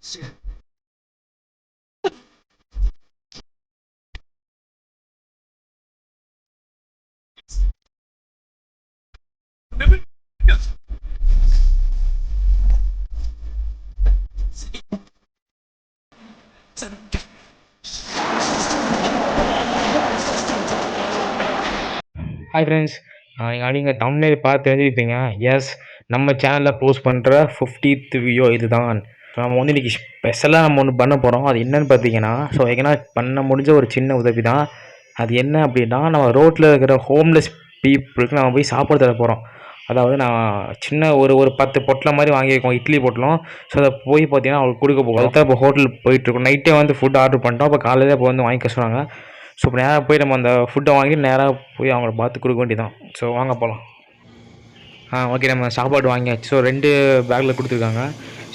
Hi friends, நீங்கள் தமிழில் பார்த்து தெரிஞ்சுருப்பீங்க. எஸ், நம்ம சேனலில் போஸ்ட் பண்ணுற 50th வீடியோ இது தான். நம்ம வந்து இன்றைக்கி ஸ்பெஷலாக நம்ம ஒன்று பண்ண போகிறோம். அது என்னென்னு பார்த்தீங்கன்னா, ஸோ எங்கன்னா பண்ண முடிஞ்ச ஒரு சின்ன உதவி தான். அது என்ன அப்படின்னா, நம்ம ரோட்டில் இருக்கிற ஹோம்லெஸ் பீப்புளுக்கு நம்ம போய் சாப்பாடு தர போகிறோம். அதாவது நான் சின்ன ஒரு ஒரு 10 பொட்டலம் மாதிரி வாங்கியிருக்கோம், இட்லி பொட்டலம். ஸோ அதை போய் பார்த்தீங்கன்னா அவங்களுக்கு கொடுக்க போகிறோம். அதுதான் இப்போ ஹோட்டலுக்கு போயிட்டுருக்கோம். நைட்டே வந்து ஃபுட் ஆர்டர் பண்ணிட்டோம். அப்போ காலையில் இப்போ வந்து வாங்கிக்க சொன்னாங்க. ஸோ இப்போ நேராக போய் நம்ம அந்த ஃபுட்டை வாங்கி நேராக போய் அவங்கள பார்த்து கொடுக்க வேண்டியதான். ஸோ வாங்க போகலாம். ஓகே, நம்ம சாப்பாடு வாங்கியாச்சு. ஸோ 2 பேக்கில் கொடுத்துருக்காங்க.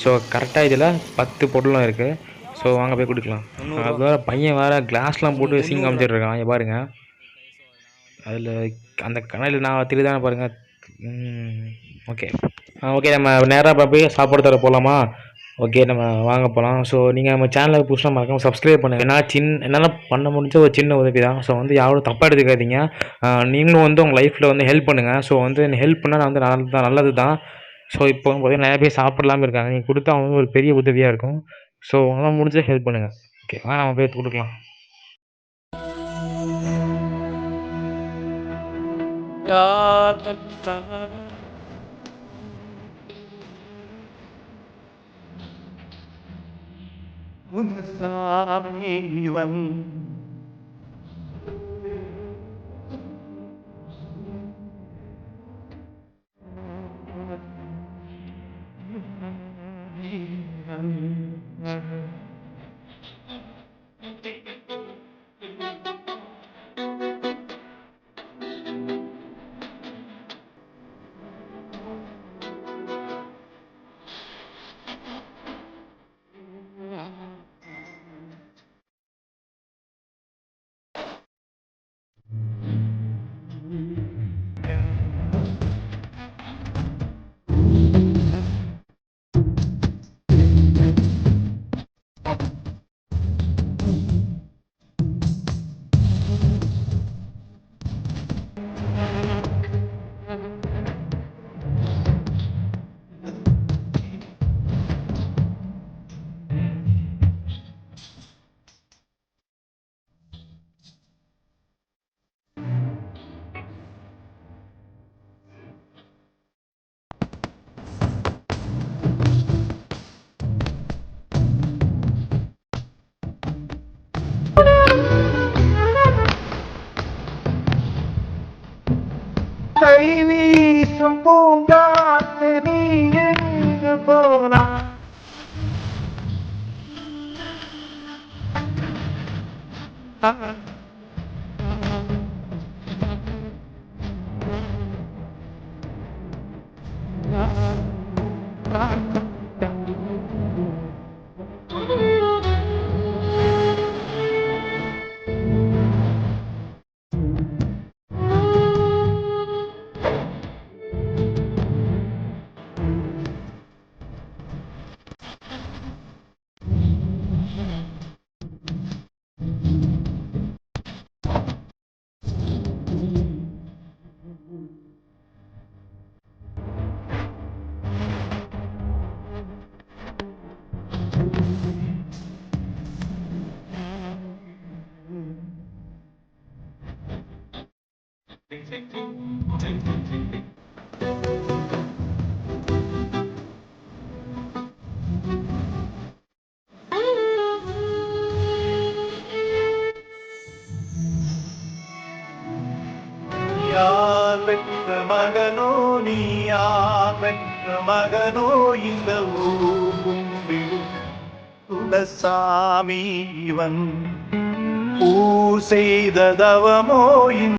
ஸோ கரெக்டாக இதில் 10 பொருளும் இருக்குது. ஸோ வாங்க போய் கொடுக்கலாம். அது வேறு பையன் வேறு கிளாஸ்லாம் போட்டு சீன் காமிச்சிட்ருக்கான். இங்கே பாருங்கள், அதில் அந்த கனலில் நான் திருதானே பாருங்கள். ஓகே ஓகே, நம்ம நேராக போய் சாப்பாடு தர போகலாமா? ஓகே, நம்ம வாங்க போகலாம். ஸோ நீங்கள் நம்ம சேனலை புதுசாக மறக்காமல் சப்ஸ்கிரைப் பண்ணுங்கள். ஏன்னா என்னால் பண்ண முடிஞ்ச ஒரு சின்ன உதவி தான். ஸோ வந்து யாரும் தப்பாக எடுத்துக்காதீங்க. நீங்களும் வந்து உங்கள் லைஃப்பில் வந்து ஹெல்ப் பண்ணுங்கள். ஸோ வந்து ஹெல்ப் பண்ணால் நான் வந்து நல்லது தான். ஸோ இப்போ பார்த்தீங்கன்னா நிறைய பேர் சாப்பிடலாமல் இருக்காங்க. நீங்கள் கொடுத்தா அவங்க ஒரு பெரிய உதவியாக இருக்கும். ஸோ உங்களால் முடிஞ்ச ஹெல்ப் பண்ணுங்கள். ஓகே, நம்ம போய் கொடுக்கலாம். முனுசாமிவன் கைவீசும் பூங்காற்று நீ எங்கு போனா யார் பெற்ற மகனோ நீ, யார் பெற்ற மகனோ இந்த ஊரும் குலசாமி இவன் ஊர் செய்த தவமோ இந்த